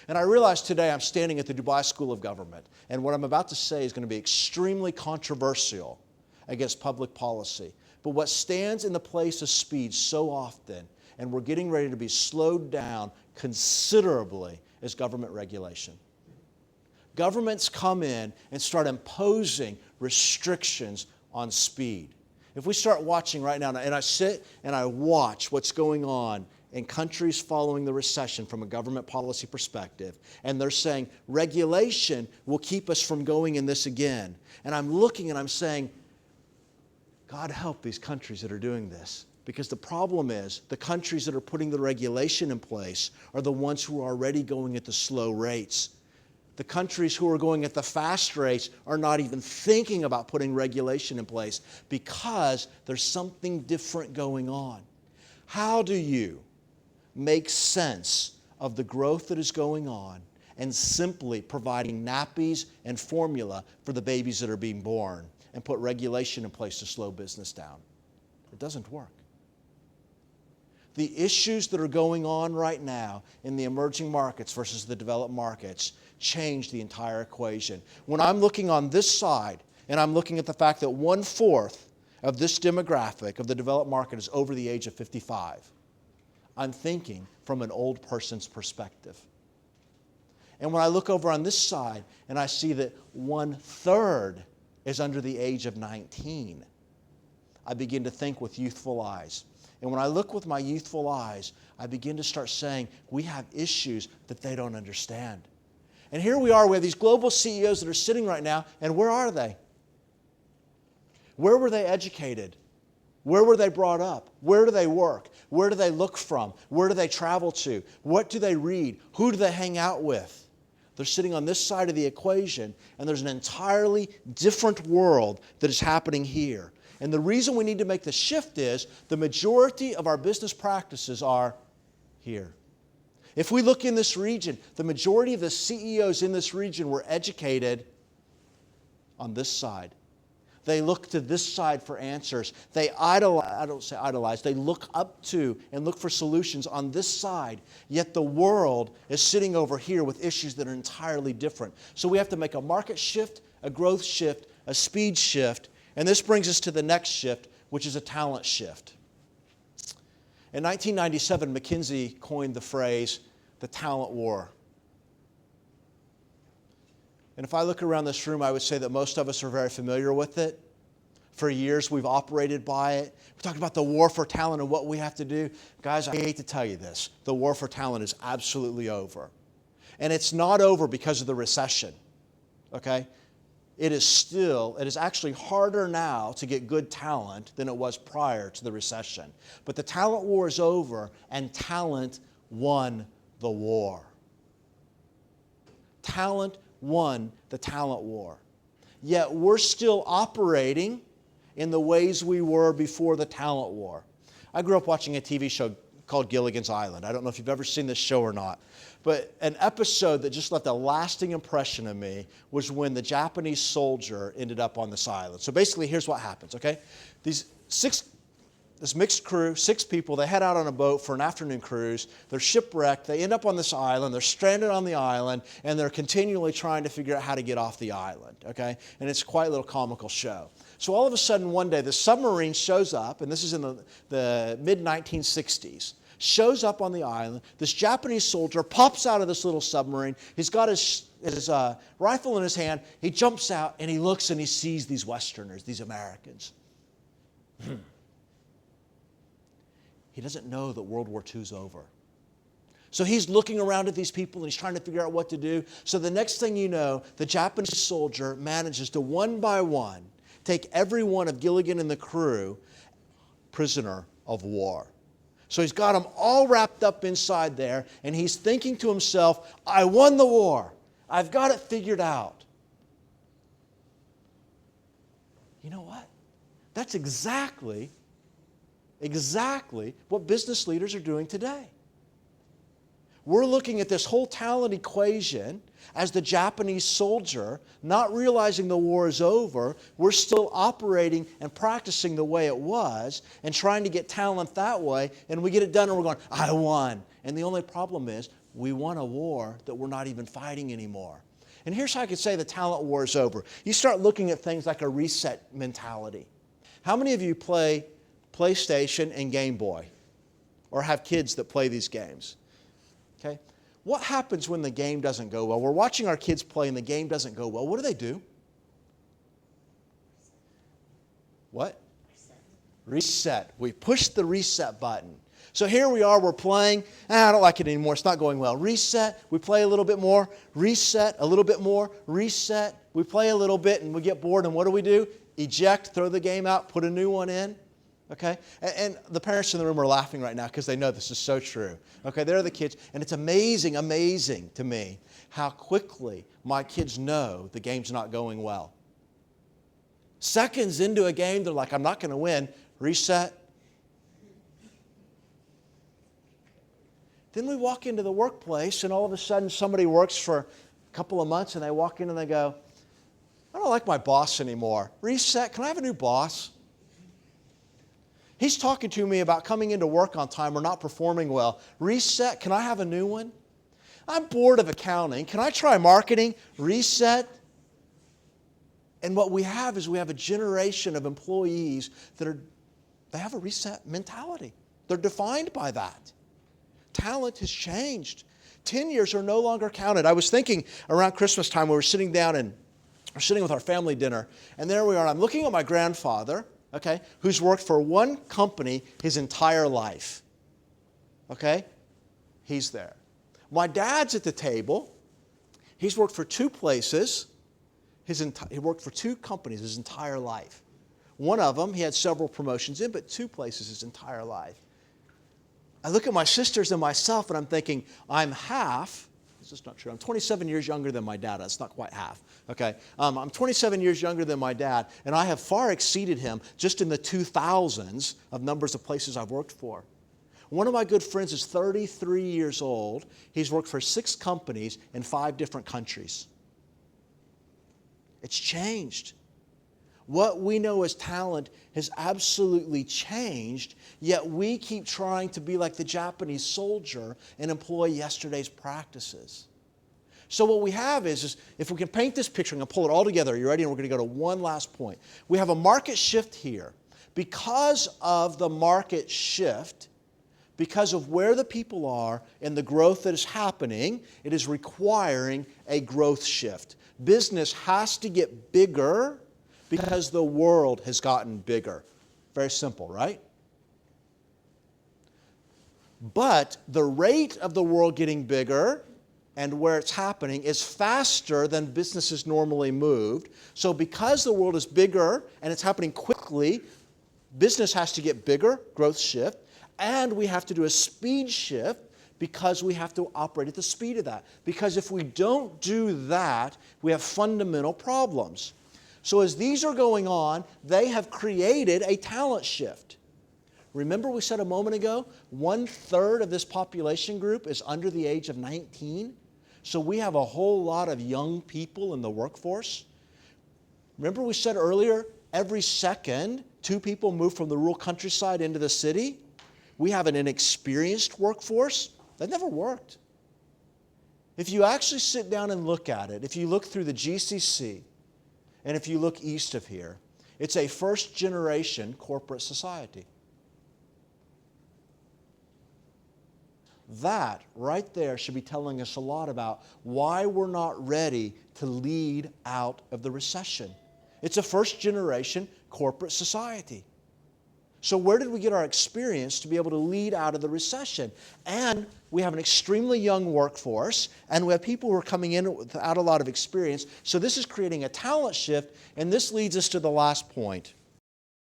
And I realize today I'm standing at the Dubai School of Government, and what I'm about to say is going to be extremely controversial against public policy. But what stands in the place of speed so often, and we're getting ready to be slowed down considerably, is government regulation. Governments come in and start imposing restrictions on speed. If we start watching right now, and I sit and I watch what's going on in countries following the recession from a government policy perspective, and they're saying regulation will keep us from going in this again. And I'm looking and I'm saying, God help these countries that are doing this. Because the problem is the countries that are putting the regulation in place are the ones who are already going at the slow rates. The countries who are going at the fast rates are not even thinking about putting regulation in place because there's something different going on. How do you make sense of the growth that is going on and simply providing nappies and formula for the babies that are being born and put regulation in place to slow business down? It doesn't work. The issues that are going on right now in the emerging markets versus the developed markets change the entire equation. When I'm looking on this side and I'm looking at the fact that 1/4 of this demographic of the developed market is over the age of 55, I'm thinking from an old person's perspective. And when I look over on this side and I see that 1/3 is under the age of 19, I begin to think with youthful eyes. And when I look with my youthful eyes, I begin to start saying, we have issues that they don't understand. And here we are, we have these global CEOs that are sitting right now, and where are they? Where were they educated? Where were they brought up? Where do they work? Where do they look from? Where do they travel to? What do they read? Who do they hang out with? They're sitting on this side of the equation, and there's an entirely different world that is happening here. And the reason we need to make the shift is the majority of our business practices are here. If we look in this region, the majority of the CEOs in this region were educated on this side. They look to this side for answers. They they look up to and look for solutions on this side. Yet the world is sitting over here with issues that are entirely different. So we have to make a market shift, a growth shift, a speed shift. And this brings us to the next shift, which is a talent shift. In 1997, McKinsey coined the phrase, the talent war. And if I look around this room, I would say that most of us are very familiar with it. For years, we've operated by it. We talked about the war for talent and what we have to do. Guys, I hate to tell you this. The war for talent is absolutely over. And it's not over because of the recession, okay? It is actually harder now to get good talent than it was prior to the recession. But the talent war is over, and talent won the war. Talent won the talent war. Yet we're still operating in the ways we were before the talent war. I grew up watching a TV show called Gilligan's Island. I don't know if you've ever seen this show or not. But an episode that just left a lasting impression on me was when the Japanese soldier ended up on this island. So basically, here's what happens, okay? This mixed crew, 6 people, they head out on a boat for an afternoon cruise. They're shipwrecked. They end up on this island. They're stranded on the island, and they're continually trying to figure out how to get off the island, okay? And it's quite a little comical show. So all of a sudden, one day, the submarine shows up, and this is in the mid-1960s. Shows up on the island. This Japanese soldier pops out of this little submarine. He's got his rifle in his hand. He jumps out and he looks and he sees these Westerners, these Americans. He doesn't know that World War II is over. So he's looking around at these people and he's trying to figure out what to do. So the next thing you know, the Japanese soldier manages to one by one take every one of Gilligan and the crew prisoner of war. So he's got them all wrapped up inside there, and he's thinking to himself, I won the war. I've got it figured out. You know what? That's exactly what business leaders are doing today. We're looking at this whole talent equation as the Japanese soldier, not realizing the war is over. We're still operating and practicing the way it was and trying to get talent that way, and we get it done and we're going, I won. And the only problem is we won a war that we're not even fighting anymore. And here's how I could say the talent war is over. You start looking at things like a reset mentality. How many of you play PlayStation and Game Boy? Or have kids that play these games? Okay? What happens when the game doesn't go well? We're watching our kids play and the game doesn't go well. What do? What? Reset. We push the reset button. So here we are, we're playing. I don't like it anymore. It's not going well. Reset. We play a little bit more. Reset. A little bit more. Reset. We play a little bit and we get bored. And what do? Eject, throw the game out, put a new one in. Okay? And the parents in the room are laughing right now because they know this is so true. Okay? They're the kids. And it's amazing to me how quickly my kids know the game's not going well. Seconds into a game, they're like, I'm not going to win. Reset. Then we walk into the workplace and all of a sudden somebody works for a couple of months and they walk in and they go, I don't like my boss anymore. Reset. Can I have a new boss? He's talking to me about coming into work on time or not performing well. Reset. Can I have a new one? I'm bored of accounting. Can I try marketing? Reset. And what we have is we have a generation of employees that they have a reset mentality. They're defined by that. Talent has changed. Tenures are no longer counted. I was thinking around Christmas time, we were sitting down and we're sitting with our family dinner, and there we are. I'm looking at my grandfather, okay, who's worked for one company his entire life. Okay? He's there. My dad's at the table. He's worked for two places. He worked for two companies his entire life. One of them he had several promotions in, but two places his entire life. I look at my sisters and myself and I'm thinking, I'm half. This is not true. I'm 27 years younger than my dad. That's not quite half. Okay? I'm 27 years younger than my dad, and I have far exceeded him just in the 2000s of numbers of places I've worked for. One of my good friends is 33 years old. He's worked for 6 companies in 5 different countries. It's changed. What we know as talent has absolutely changed, yet we keep trying to be like the Japanese soldier and employ yesterday's practices. So what we have is if we can paint this picture, I'm going to pull it all together. Are you ready? And we're going to go to one last point. We have a market shift here. Because of the market shift, because of where the people are and the growth that is happening, it is requiring a growth shift. Business has to get bigger because the world has gotten bigger. Very simple, right? But the rate of the world getting bigger and where it's happening is faster than businesses normally moved. So because the world is bigger and it's happening quickly, business has to get bigger, growth shift, and we have to do a speed shift because we have to operate at the speed of that. Because if we don't do that, we have fundamental problems. So as these are going on, they have created a talent shift. Remember we said a moment ago, 1/3 of this population group is under the age of 19. So we have a whole lot of young people in the workforce. Remember we said earlier, every second, 2 people move from the rural countryside into the city. We have an inexperienced workforce. That never worked. If you actually sit down and look at it, if you look through the GCC, and if you look east of here, it's a first-generation corporate society. That right there should be telling us a lot about why we're not ready to lead out of the recession. It's a first-generation corporate society. So where did we get our experience to be able to lead out of the recession? And we have an extremely young workforce, and we have people who are coming in without a lot of experience. So this is creating a talent shift, and this leads us to the last point.